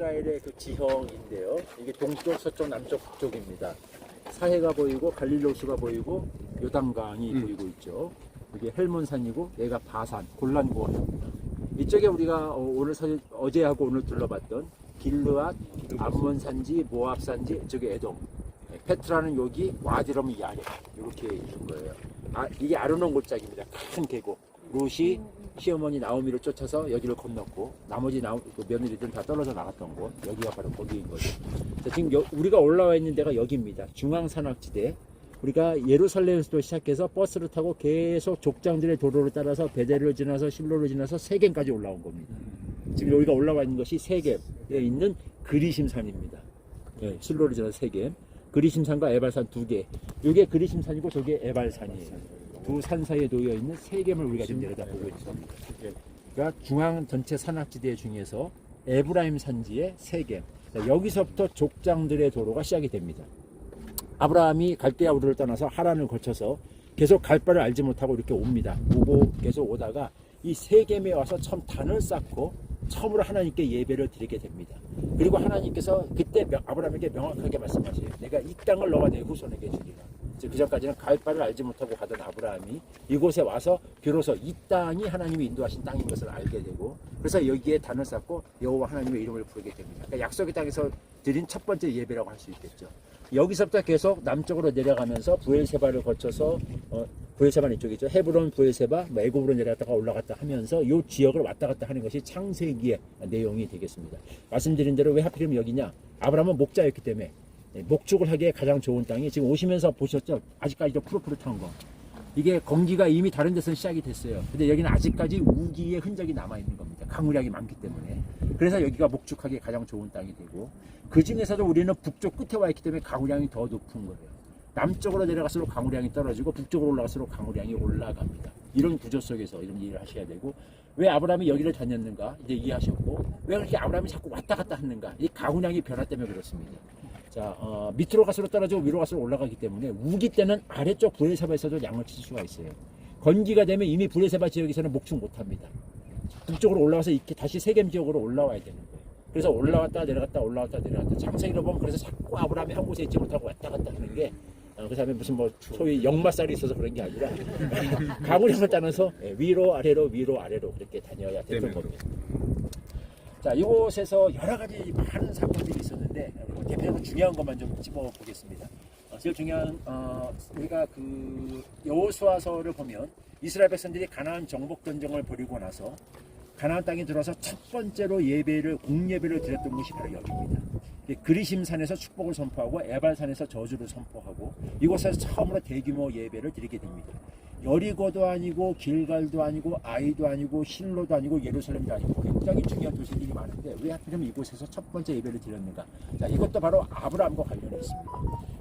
이스라엘의 그 지형인데요. 이게 동쪽, 서쪽, 남쪽, 북쪽입니다. 사해가 보이고 갈릴로스가 보이고 요단강이 보이고 있죠. 이게 헬몬산이고 얘가 바산, 골란고원입니다. 이쪽에 우리가 어제하고 오늘 둘러봤던 길르앗, 암몬산지, 모압산지, 저기 에돔, 페트라는 여기, 와디럼 이 아래 이렇게 있는 거예요. 이게 아르논 골짜기입니다. 큰 계곡. 롯이 시어머니 나오미를 쫓아서 여기를 건넜고 나머지 그 며느리들은 다 떨어져 나갔던 곳, 여기가 바로 거기인 거죠. 자, 지금 우리가 올라와 있는 데가 여기입니다. 중앙산악지대. 우리가 예루살렘에서도 시작해서 버스를 타고 계속 족장들의 도로를 따라서 베델을 지나서 실로를 지나서 세겜까지 올라온 겁니다. 지금 여기가 올라와 있는 것이 세겜에 있는 그리심산입니다. 네, 실로를 지나서 세겜. 그리심산과 에발산 두 개. 이게 그리심산이고 저게 에발산이에요. 두 산 사이에 놓여 있는 세겜을 우리가 지금 내려다보고 있습니다. 그러니까 중앙 전체 산악지대 중에서 에브라임 산지의 세겜. 여기서부터 족장들의 도로가 시작이 됩니다. 아브라함이 갈대아 우르를 떠나서 하란을 거쳐서 계속 갈 바를 알지 못하고 이렇게 옵니다. 오고 계속 오다가 이 세겜에 와서 처음 단을 쌓고 처음으로 하나님께 예배를 드리게 됩니다. 그리고 하나님께서 그때 아브라함에게 명확하게 말씀하세요. 내가 이 땅을 너와 내 후손에게 주리라. 그 전까지는 갈 바를 알지 못하고 가던 아브라함이 이곳에 와서 비로소 이 땅이 하나님이 인도하신 땅인 것을 알게 되고, 그래서 여기에 단을 쌓고 여호와 하나님의 이름을 부르게 됩니다. 그러니까 약속의 땅에서 드린 첫 번째 예배라고 할 수 있겠죠. 여기서부터 계속 남쪽으로 내려가면서 부엘세바를 거쳐서 부엘세바는 이쪽이죠. 헤브론, 부엘세바, 애굽으로 내려갔다가 올라갔다 하면서 이 지역을 왔다 갔다 하는 것이 창세기의 내용이 되겠습니다. 말씀드린 대로 왜 하필이면 여기냐? 아브라함은 목자였기 때문에 목축을 하기에 가장 좋은 땅이, 지금 오시면서 보셨죠? 아직까지도 푸릇푸릇한 거. 이게 건기가 이미 다른 데서는 시작이 됐어요. 근데 여기는 아직까지 우기의 흔적이 남아있는 겁니다. 강우량이 많기 때문에. 그래서 여기가 목축하기에 가장 좋은 땅이 되고, 그 중에서도 우리는 북쪽 끝에 와 있기 때문에 강우량이 더 높은 거예요. 남쪽으로 내려갈수록 강우량이 떨어지고 북쪽으로 올라갈수록 강우량이 올라갑니다. 이런 구조 속에서 이런 일을 하셔야 되고, 왜 아브라함이 여기를 다녔는가 이제 이해하셨고, 왜 그렇게 아브라함이 자꾸 왔다 갔다 하는가, 이 강우량의 변화 때문에 그렇습니다. 자, 밑으로 갈수록 떨어지고 위로 갈수록 올라가기 때문에 우기 때는 아래쪽 부엘세바에서도 양을 칠 수가 있어요. 건기가 되면 이미 부엘세바 지역에서는 목축 못합니다. 북쪽으로 올라와서 이렇게 다시 세겜 지역으로 올라와야 되는 거예요. 그래서 올라왔다 내려갔다 올라왔다 내려갔다. 창세기로 보면 그래서 자꾸 아브라함이 한 곳에 있지 못하고 왔다 갔다 하는 게, 그 다음에 무슨 뭐 소위 역마살이 있어서 그런 게 아니라 가문형을 따라서 위로 아래로 그렇게 다녀야 되는 겁니다. 자, 이곳에서 여러 가지 많은 사건들이 있었는데 대표적으로 중요한 것만 좀 짚어보겠습니다. 제일 중요한 우리가 그 여호수아서를 보면 이스라엘 백성들이 가나안 정복 전쟁을 벌이고 나서 가나안 땅에 들어서 첫 번째로 공예배를 드렸던 곳이 바로 여기입니다. 그리심산에서 축복을 선포하고 에발산에서 저주를 선포하고 이곳에서 처음으로 대규모 예배를 드리게 됩니다. 여리고도 아니고 길갈도 아니고 아이도 아니고 실로도 아니고 예루살렘도 아니고 굉장히 중요한 도시들이 많은데 왜 하필이면 이곳에서 첫 번째 예배를 드렸는가? 자, 이것도 바로 아브라함과 관련이 있습니다.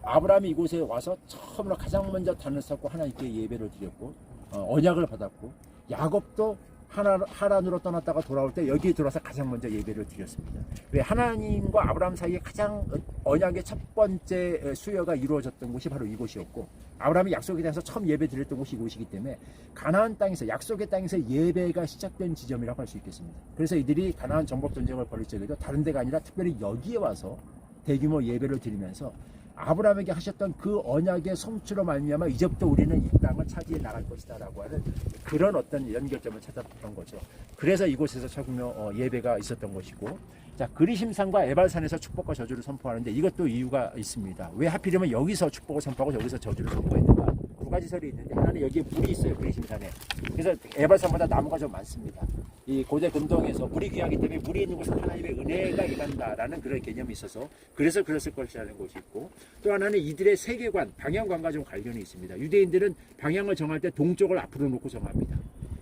아브라함이 이곳에 와서 처음으로 가장 먼저 단을 쌓고 하나님께 예배를 드렸고 언약을 받았고, 야곱도 하란으로 떠났다가 돌아올 때 여기에 들어와서 가장 먼저 예배를 드렸습니다. 왜? 하나님과 아브라함 사이에 가장 언약의 첫 번째 수여가 이루어졌던 곳이 바로 이곳이었고, 아브라함이 약속의 땅에서 처음 예배 드렸던 곳이 이곳이기 때문에 가나안 땅에서, 약속의 땅에서 예배가 시작된 지점이라고 할 수 있겠습니다. 그래서 이들이 가나안 정복 전쟁을 벌일 적에도 다른 데가 아니라 특별히 여기에 와서 대규모 예배를 드리면서 아브라함에게 하셨던 그 언약의 성취로 말미암아 이제부터 우리는 이 땅을 차지해 나갈 것이다라고 하는 그런 어떤 연결점을 찾았던 거죠. 그래서 이곳에서 처음 예배가 있었던 것이고, 자, 그리심산과 에발산에서 축복과 저주를 선포하는데 이것도 이유가 있습니다. 왜 하필이면 여기서 축복을 선포하고 여기서 저주를 선포했는가? 두 가지 설이 있는데, 하나는 여기에 물이 있어요, 그리심산에. 그래서 에발산보다 나무가 좀 많습니다. 이 고대 금동에서 물이 귀하기 때문에 물이 있는 곳은 하나님의 은혜가 임한다라는 그런 개념이 있어서 그래서 그랬을 것이라는 것이 있고, 또 하나는 이들의 세계관, 방향관과 좀 관련이 있습니다. 유대인들은 방향을 정할 때 동쪽을 앞으로 놓고 정합니다.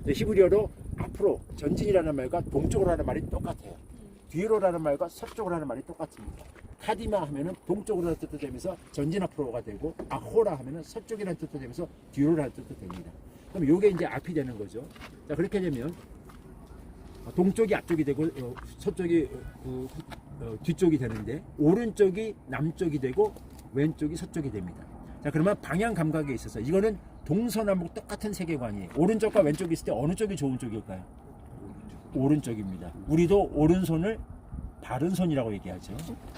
히브리어로 앞으로, 전진이라는 말과 동쪽으로 하는 말이 똑같아요. 뒤로라는 말과 서쪽으로 하는 말이 똑같습니다. 카디마 하면은 동쪽으로라는 뜻도 되면서 전진 앞으로가 되고, 아호라 하면은 서쪽이라는 뜻도 되면서 뒤로라는 뜻도 됩니다. 그럼 요게 이제 앞이 되는 거죠. 자, 그렇게 되면 동쪽이 앞쪽이 되고 서쪽이 뒤쪽이 되는데, 오른쪽이 남쪽이 되고 왼쪽이 서쪽이 됩니다. 자, 그러면 방향 감각에 있어서 이거는 동서남북 똑같은 세계관이에요. 오른쪽과 왼쪽이 있을 때 어느 쪽이 좋은 쪽일까요? 오른쪽입니다. 우리도 오른손을 바른 손이라고 얘기하죠.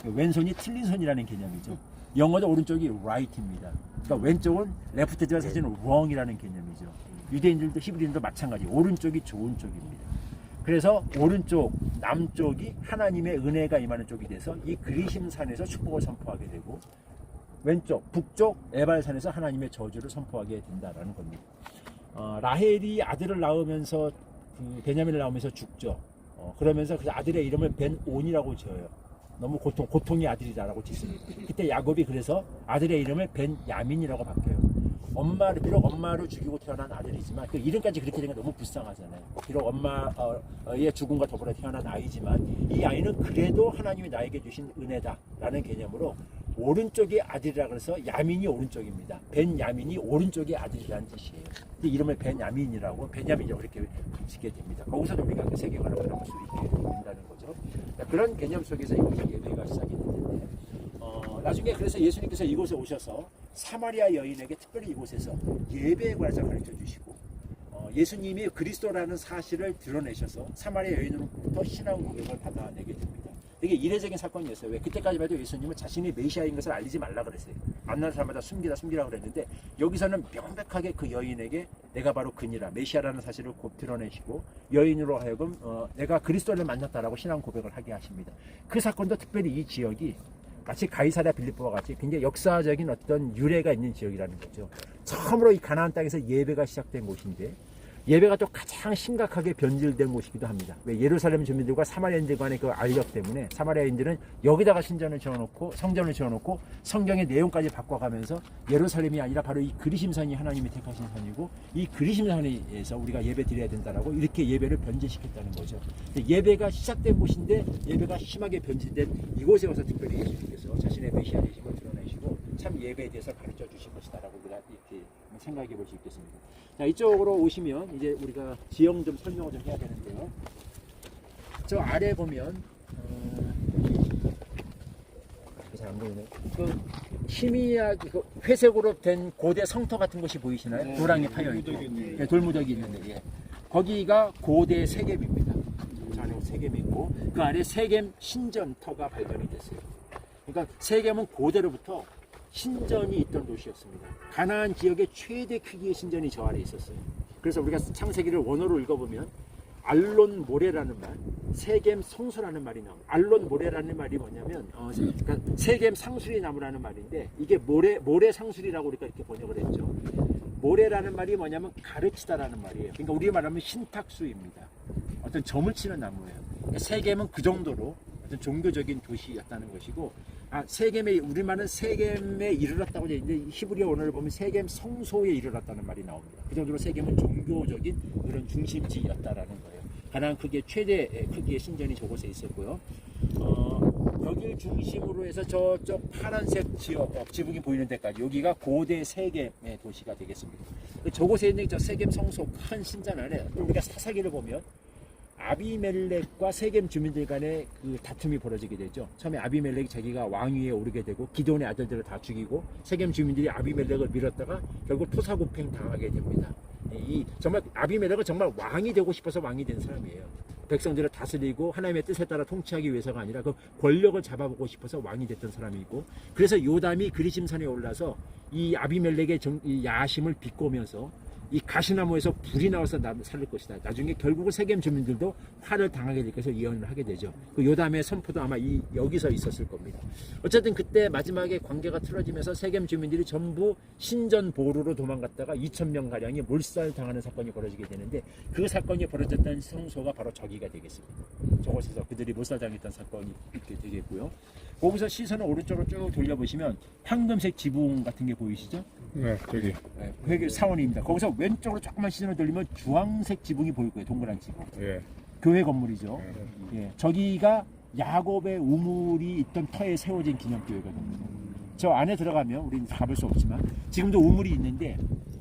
왼손이 틀린 손이라는 개념이죠. 영어도 오른쪽이 right입니다. 그러니까 왼쪽은 left지만 사실은 wrong이라는 개념이죠. 유대인들도 히브리인도 마찬가지. 오른쪽이 좋은 쪽입니다. 그래서 오른쪽 남쪽이 하나님의 은혜가 임하는 쪽이 돼서 이 그리심산에서 축복을 선포하게 되고, 왼쪽 북쪽 에발산에서 하나님의 저주를 선포하게 된다라는 겁니다. 라헬이 아들을 낳으면서 그 베냐민을 낳으면서 죽죠. 그러면서 그 아들의 이름을 벤온이라고 지어요. 너무 고통의 아들이다라고 짓습니다. 그때 야곱이 그래서 아들의 이름을 벤야민이라고 바뀌어요. 비록 엄마를 죽이고 태어난 아들이지만 그 이름까지 그렇게 된 게 너무 불쌍하잖아요. 비록 엄마의 죽음과 더불어 태어난 아이지만 이 아이는 그래도 하나님이 나에게 주신 은혜다라는 개념으로 오른쪽의 아들이라 그래서 야민이 오른쪽입니다. 벤야민이 오른쪽의 아들이라는 뜻이에요. 이름을 벤야민이라고 그렇게 짓게 됩니다. 거기서도 우리가 그 세계관을 바라볼 수 있게 된다는 거죠. 그런 개념 속에서 이곳에 예배가 시작이 됐는데, 나중에 그래서 예수님께서 이곳에 오셔서 사마리아 여인에게 특별히 이곳에서 예배에 관해서 가르쳐 주시고, 예수님이 그리스도라는 사실을 드러내셔서 사마리아 여인으로부터 신앙 고백을 받아내게 됩니다. 되게 이례적인 사건이었어요. 왜? 그때까지만 해도 예수님은 자신이 메시아인 것을 알리지 말라 그랬어요. 만나는 사람마다 숨기라 그랬는데, 여기서는 명백하게 그 여인에게 내가 바로 그니라, 메시아라는 사실을 곧 드러내시고 여인으로 하여금 내가 그리스도를 만났다라고 신앙 고백을 하게 하십니다. 그 사건도 특별히 이 지역이 마치 가이사랴 빌립보와 같이 굉장히 역사적인 어떤 유래가 있는 지역이라는 거죠. 처음으로 이 가나안 땅에서 예배가 시작된 곳인데, 예배가 또 가장 심각하게 변질된 곳이기도 합니다. 왜? 예루살렘 주민들과 사마리아인들 간의 그 알력 때문에 사마리아인들은 여기다가 성전을 지어놓고 성경의 내용까지 바꿔가면서 예루살렘이 아니라 바로 이 그리심산이 하나님이 택하신 산이고, 이 그리심산에서 우리가 예배 드려야 된다라고 이렇게 예배를 변질시켰다는 거죠. 예배가 시작된 곳인데 예배가 심하게 변질된 이곳에 와서 특별히 예수님께서 자신의 메시아 되심을 드러내시고 참 예배에 대해서 가르쳐 주신 것이다라고 우리가 이렇게 생각해 볼 수 있겠습니다. 자, 이쪽으로 오시면 이제 우리가 지형 좀 설명을 좀 해야 되는데요. 저 아래 보면 잘 안 보이네. 그 희미하게 그 회색으로 된 고대 성터 같은 것이 보이시나요? 네, 도랑이 파여 있고, 네, 돌무더기 있는데, 예. 거기가 고대 세겜입니다. 저 안에 세겜이 있고 그 안에 세겜 신전터가 발견이 됐어요. 그러니까 세겜은 고대로부터 신전이 있던 도시였습니다. 가나안 지역의 최대 크기의 신전이 저 안에 있었어요. 그래서 우리가 창세기를 원어로 읽어보면 알론 모레라는 말, 세겜 성수라는 말이 나옵니다. 알론 모레라는 말이 뭐냐면 그러니까 세겜 상수리 나무라는 말인데, 이게 모래 상수리라고 우리가 이렇게 번역을 했죠. 모래라는 말이 뭐냐면 가르치다라는 말이에요. 그러니까 우리 말하면 신탁수입니다. 어떤 점을 치는 나무예요. 그러니까 세겜은 그 정도로 어떤 종교적인 도시였다는 것이고, 세겜에, 우리말은 세겜에 이르렀다고 되어 있는데 히브리어 원어를 보면 세겜 성소에 이르렀다는 말이 나옵니다. 그 정도로 세겜은 종교적인 그런 중심지였다라는 거예요. 가나안 크기의 최대 크기의 신전이 저곳에 있었고요. 여기를 중심으로 해서 저쪽 파란색 지붕이 보이는 데까지, 여기가 고대 세겜의 도시가 되겠습니다. 저곳에 있는 저 세겜 성소 큰 신전 안에 우리가 사사기를 보면 아비멜렉과 세겜 주민들 간의 그 다툼이 벌어지게 되죠. 처음에 아비멜렉이 자기가 왕위에 오르게 되고 기드온의 아들들을 다 죽이고, 세겜 주민들이 아비멜렉을 밀었다가 결국 토사구팽 당하게 됩니다. 정말 아비멜렉은 정말 왕이 되고 싶어서 왕이 된 사람이에요. 백성들을 다스리고 하나님의 뜻에 따라 통치하기 위해서가 아니라 그 권력을 잡아보고 싶어서 왕이 됐던 사람이고, 그래서 요담이 그리심산에 올라서 이 아비멜렉의 이 야심을 비꼬면서 이 가시나무에서 불이 나와서 살릴 것이다. 나중에 결국은 세겜 주민들도 화를 당하게 될 것을 예언을 하게 되죠. 그 요담의 선포도 아마 여기서 있었을 겁니다. 어쨌든 그때 마지막에 관계가 틀어지면서 세겜 주민들이 전부 신전 보루로 도망갔다가 2,000명 가량이 몰살당하는 사건이 벌어지게 되는데, 그 사건이 벌어졌던 성소가 바로 저기가 되겠습니다. 저곳에서 그들이 몰살당했던 사건이 있게 되겠고요. 거기서 시선을 오른쪽으로 쭉 돌려보시면 황금색 지붕 같은 게 보이시죠? 네, 저기. 네, 그게 사원입니다. 거기서 왼쪽으로 조금만 시선을 돌리면 주황색 지붕이 보일 거예요. 동그란 지붕. 예. 교회 건물이죠. 예, 저기가 야곱의 우물이 있던 터에 세워진 기념교회거든요. 저 안에 들어가면 우리는 가볼 수 없지만 지금도 우물이 있는데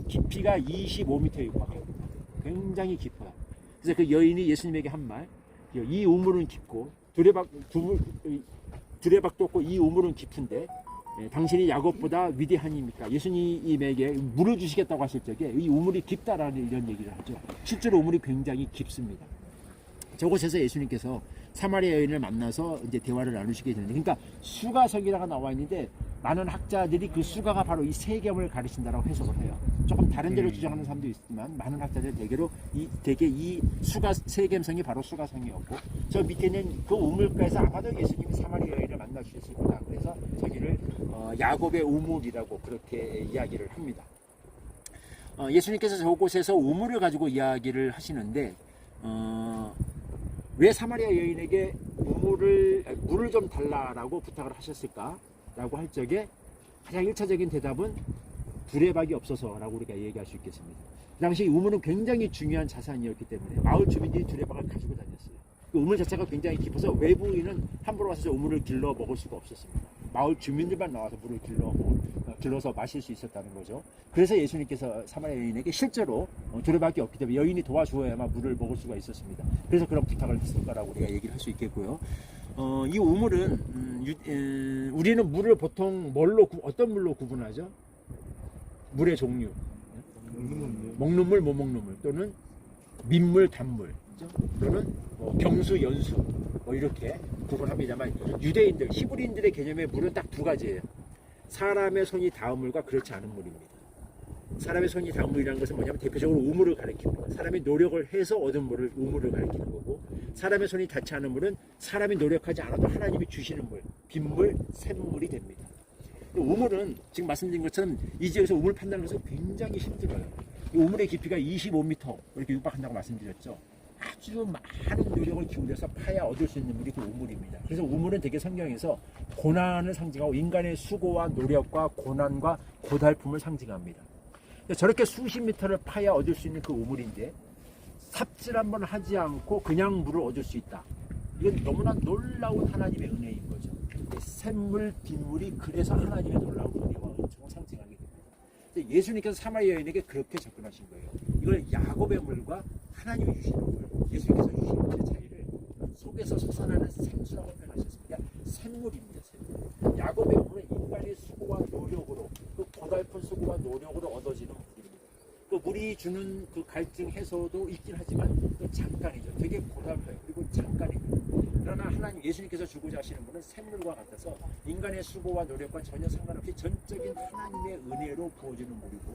깊이가 25m에 육박해요. 굉장히 깊어요. 그래서 그 여인이 예수님에게 한 말, 이 우물은 깊고 두레박도 없고 이 우물은 깊은데 당신이 야곱보다 위대하니까 예수님에게 물을 주시겠다고 하실 적에 이 우물이 깊다라는 이런 얘기를 하죠. 실제로 우물이 굉장히 깊습니다. 저곳에서 예수님께서 사마리아 여인을 만나서 이제 대화를 나누시게 되는데, 그러니까 수가성이라고 나와 있는데 많은 학자들이 그 수가가 바로 이 세겜을 가리킨다라고 해석을 해요. 조금 다른 데로 주장하는 사람도 있지만 많은 학자들은 대개 이 수가 세겜성이 바로 수가성이었고, 저 밑에는 그 우물가에서 아마도 예수님이 사마리아 여인을 만나 주셨을 거다. 그래서 저기를 야곱의 우물이라고 그렇게 이야기를 합니다. 예수님께서 저곳에서 우물을 가지고 이야기를 하시는데, 왜 사마리아 여인에게 물을 좀 달라라고 부탁을 하셨을까라고 할 적에 가장 1차적인 대답은 두레박이 없어서라고 우리가 얘기할 수 있겠습니다. 그 당시 우물은 굉장히 중요한 자산이었기 때문에 마을 주민들이 두레박을 가지고 다녔어요. 그 우물 자체가 굉장히 깊어서 외부인은 함부로 와서 저 우물을 길러 먹을 수가 없었습니다. 마을 주민들만 나와서 물을 길러서 마실 수 있었다는 거죠. 그래서 예수님께서 사마리아 여인에게 실제로 두레박이 없기 때문에 여인이 도와주어야만 물을 먹을 수가 있었습니다. 그래서 그런 부탁을 했을 거라고 우리가 얘기를 할 수 있겠고요. 이 우물은 우리는 물을 보통 어떤 물로 구분하죠? 물의 종류, 먹는 물, 못 먹는 물, 또는 민물, 단물, 또는 경수, 연수, 이렇게 구분합니다만, 유대인들, 히브리인들의 개념의 물은 딱 두 가지예요. 사람의 손이 닿은 물과 그렇지 않은 물입니다. 사람의 손이 닿은 물이라는 것은 뭐냐면 대표적으로 우물을 가리킵니다. 사람이 노력을 해서 얻은 물을 우물을 가리키는 거고, 사람의 손이 닿지 않은 물은 사람이 노력하지 않아도 하나님이 주시는 물, 빗물, 샘물이 됩니다. 우물은 지금 말씀드린 것처럼 이 지역에서 우물 판다는 것은 굉장히 힘들어요. 이 우물의 깊이가 25m 이렇게 육박한다고 말씀드렸죠. 아주 많은 노력을 기울여서 파야 얻을 수 있는 물이 그 우물입니다. 그래서 우물은 되게 성경에서 고난을 상징하고 인간의 수고와 노력과 고난과 고달픔을 상징합니다. 저렇게 수십 미터를 파야 얻을 수 있는 그 우물인데 삽질 한번 하지 않고 그냥 물을 얻을 수 있다. 이건 너무나 놀라운 하나님의 은혜인 거죠. 샘물, 빗물이 그래서 하나님의 놀라운 은혜와 은총을 상징하게 됩니다. 예수님께서 사마리아 여인에게 그렇게 접근하신 거예요. 이걸 야곱의 물과 하나님이 주시는 물, 예수님께서 주시는 물의 차이를 속에서 솟아나는 생수라고 표현하셨습니다. 샘물입니다. 샘물. 야곱의 물은 인간의 수고와 노력으로, 그 고달픈 수고와 노력으로 얻어지는 물입니다. 그 물이 주는 그 갈증 해소도 있긴 하지만 그 잠깐이죠. 되게 고달파요. 그리고 잠깐입니다. 그러나 하나님, 예수님께서 주고자 하시는 분은 샘물과 같아서 인간의 수고와 노력과 전혀 상관없이 전적인 하나님의 은혜로 부어지는 물이고,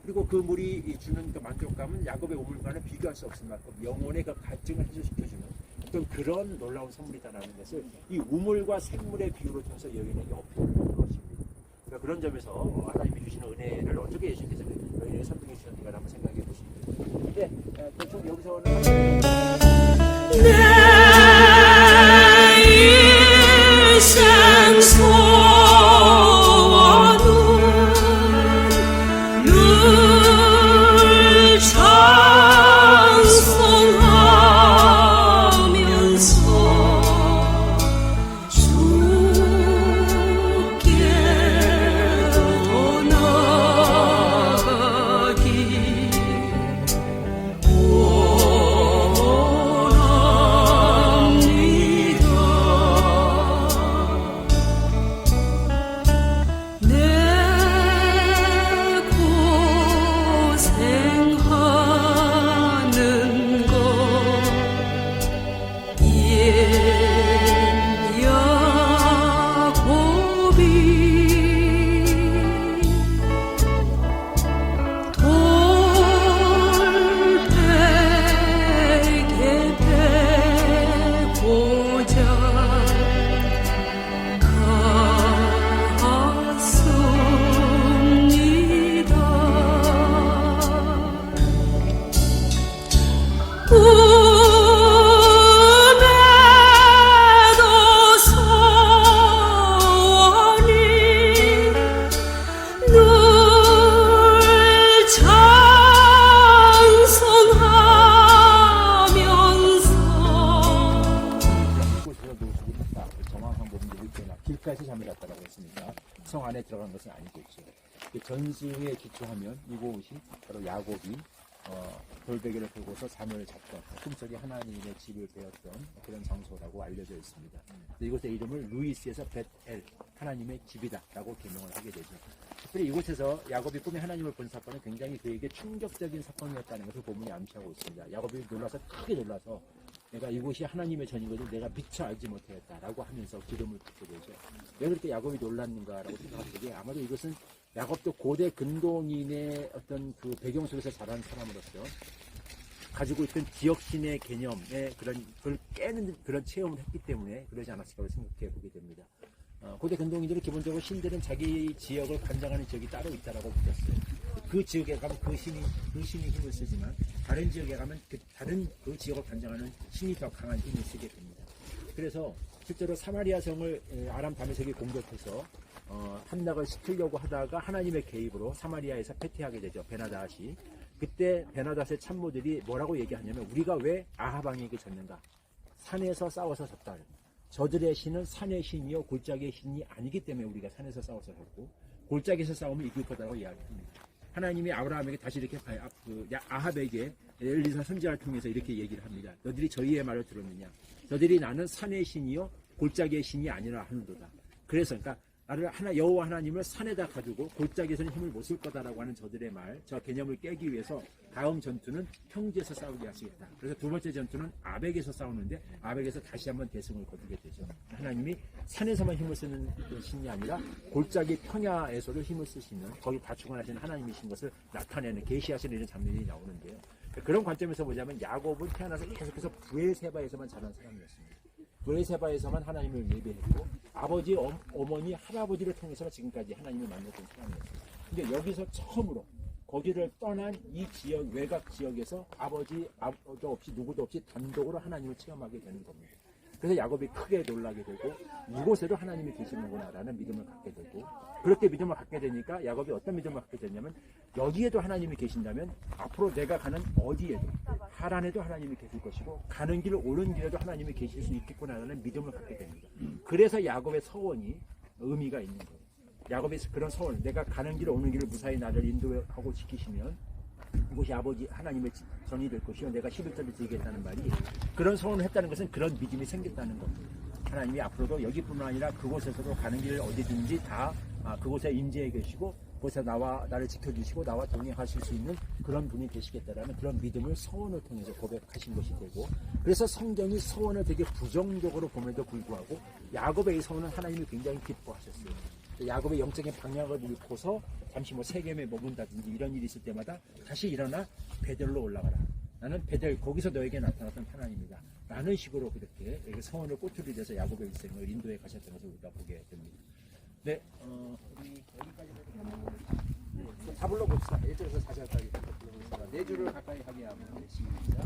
그리고 그 물이 주는 그 만족감은 야곱의 우물과는 비교할 수 없을 만큼 영혼의 그 갈증을 해소시켜주는 어떤 그런 놀라운 선물이다라는 것을 이 우물과 샘물의 비유로 통해서 여인에게 어필하는 것입니다. 그러니까 그런 점에서 하나님이 주시는 은혜를 어떻게 예수님께서 여인에게 선물해 주셨는가 한번 생각해 보시면 됩니다. 근데 대충 여기서는 길가에서 잠을 잤다라고 했습니다. 성 안에 들어간 것은 아니겠죠. 전승에 기초하면 이곳이 바로 야곱이 돌베개를 들고서 잠을 잤던, 꿈속에 하나님의 집을 배웠던 그런 장소라고 알려져 있습니다. 이곳의 이름을 루이스에서 벳엘, 하나님의 집이다라고 개명을 하게 되죠. 특별히 이곳에서 야곱이 꿈에 하나님을 본 사건은 굉장히 그에게 충격적인 사건이었다는 것을 본문이 암시하고 있습니다. 야곱이 크게 놀라서 내가 이곳이 하나님의 전이거든 내가 미처 알지 못했다라고 하면서 기름을 붓게 되죠. 왜 그렇게 야곱이 놀랐는가라고 생각하게 아마도 이것은 야곱도 고대 근동인의 어떤 그 배경 속에서 자란 사람으로서 가지고 있던 지역신의 개념의 그걸 깨는 그런 체험을 했기 때문에 그러지 않았을까 생각해 보게 됩니다. 고대 근동인들은 기본적으로 신들은 자기 지역을 관장하는 지역이 따로 있다라고 믿었어요. 그 지역에 가면 그 신이 힘을 쓰지만 다른 지역에 가면 다른 그 지역을 관장하는 신이 더 강한 힘을 쓰게 됩니다. 그래서 실제로 사마리아 성을 아람 다메섹이 공격해서 함락을 시키려고 하다가 하나님의 개입으로 사마리아에서 패퇴하게 되죠. 베나닷이. 그때 베나닷의 참모들이 뭐라고 얘기하냐면 우리가 왜 아합 왕에게 졌는가? 산에서 싸워서 졌다. 저들의 신은 산의 신이요 골짜기의 신이 아니기 때문에 우리가 산에서 싸워서 졌고 골짜기에서 싸우면 이길 거다라고 이야기합니다. 하나님이 아브라함에게 다시 이렇게 아합에게 엘리사 선지자를 통해서 이렇게 얘기를 합니다. 너희들이 저희의 말을 들었느냐? 너희들이 나는 산의 신이요 골짜기의 신이 아니라 하는도다. 그래서 그러니까 나를 여호와 하나님을 산에다 가지고 골짜기에서는 힘을 못 쓸 거다라고 하는 저들의 말, 저 개념을 깨기 위해서 다음 전투는 평지에서 싸우게 하시겠다. 그래서 두 번째 전투는 아벡에서 싸우는데 아벡에서 다시 한번 대승을 거두게 되죠. 하나님이 산에서만 힘을 쓰는 신이 아니라 골짜기 평야에서도 힘을 쓰시는 거기 가축원하시는 하나님이신 것을 나타내는 계시하시는 이런 장면이 나오는데요. 그런 관점에서 보자면 야곱은 태어나서 계속해서 브엘세바에서만 자란 사람이었습니다. 브엘세바에서만 하나님을 예배했고 아버지, 어머니, 할아버지를 통해서 지금까지 하나님을 만났던 사람이었습니다. 근데 여기서 처음으로 거기를 떠난 이 지역, 외곽 지역에서 아버지도 없이 누구도 없이 단독으로 하나님을 체험하게 되는 겁니다. 그래서 야곱이 크게 놀라게 되고 이곳에도 하나님이 계시는구나라는 믿음을 갖게 되고 그렇게 믿음을 갖게 되니까 야곱이 어떤 믿음을 갖게 되냐면 여기에도 하나님이 계신다면 앞으로 내가 가는 어디에도 하란에도 하나님이 계실 것이고 가는 길 오는 길에도 하나님이 계실 수 있겠구나라는 믿음을 갖게 됩니다. 그래서 야곱의 서원이 의미가 있는 거예요. 야곱의 그런 서원, 내가 가는 길 오는 길을 무사히 나를 인도하고 지키시면 이곳이 아버지 하나님의 전이 될 것이요 내가 11절을 드리겠다는 말이 그런 서원을 했다는 것은 그런 믿음이 생겼다는 겁니다. 하나님이 앞으로도 여기뿐만 아니라 그곳에서도 가는 길 어디든지 다 그곳에 임재해 계시고 그곳에 나를 지켜주시고 나와 동행하실 수 있는 그런 분이 되시겠다라는 그런 믿음을 서원을 통해서 고백하신 것이 되고 그래서 성경이 서원을 되게 부정적으로 봄에도 불구하고 야곱의 서원은 하나님이 굉장히 기뻐하셨어요. 야곱의 영적인 방향을 잃고서 잠시 세겜에 머문다든지 이런 일이 있을 때마다 다시 일어나 베델로 올라가라. 나는 베델 거기서 너에게 나타났던 하나님이다. 라는 식으로 그렇게 서원을 꼬투리 대서 야곱의 일생을 인도에 가셨던 것을 우리가 보게 됩니다. 네, 우리 여기까지 다 불러봅시다. 1절에서 4절까지 불러봅시다. 네 줄을 가까이 하게 하면 시작.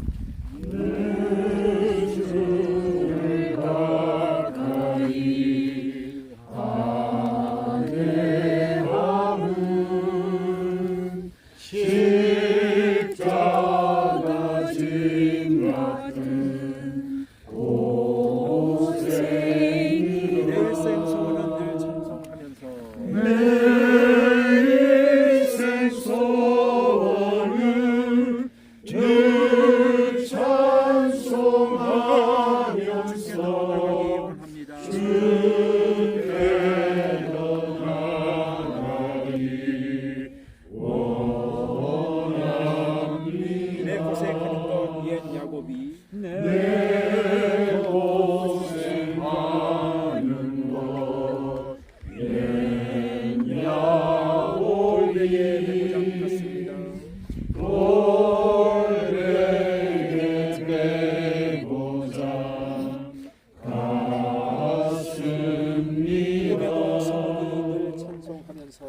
네 줄을 가까이 십자가 짐 같은 고생 내 일생 소원은 늘 찬송하면서 내 일생 소원은 늘 찬송하면서 주께로 나가기 내 고생하는 것 옛 야곱이 내 고생하는 것 옛 야곱이 배고장 같습니다. 돌베개 배고장 같습니다. 소원을 찬송하면서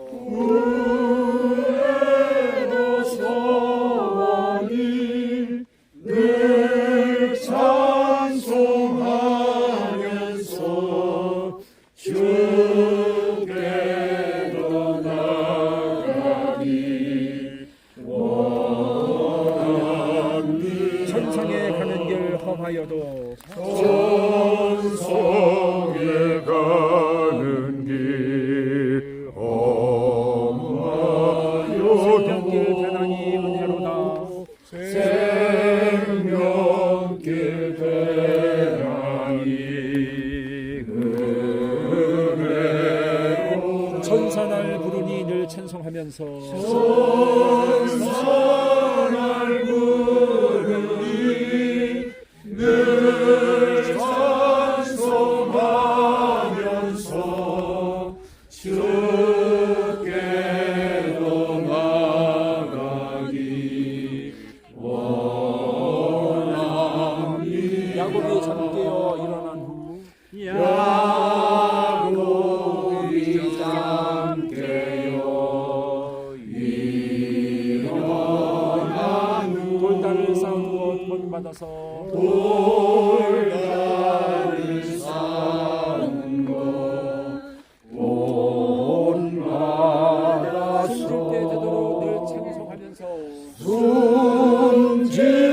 늘 찬송하면서 주께로 나가기 원합니다. 천성에 가는 길 험하여도 천성에 가는 길 험하여도 생명길 대단히 은혜로다. 생명길 대단히 은혜로 천사날 부르니 늘 찬송하면서 천사날 부르니 늘 돌다를 쌓고 돈 받아서 돌다를 쌓는 것돈 받아서 숨질 때 되도록 늘 찬송하면서 숨질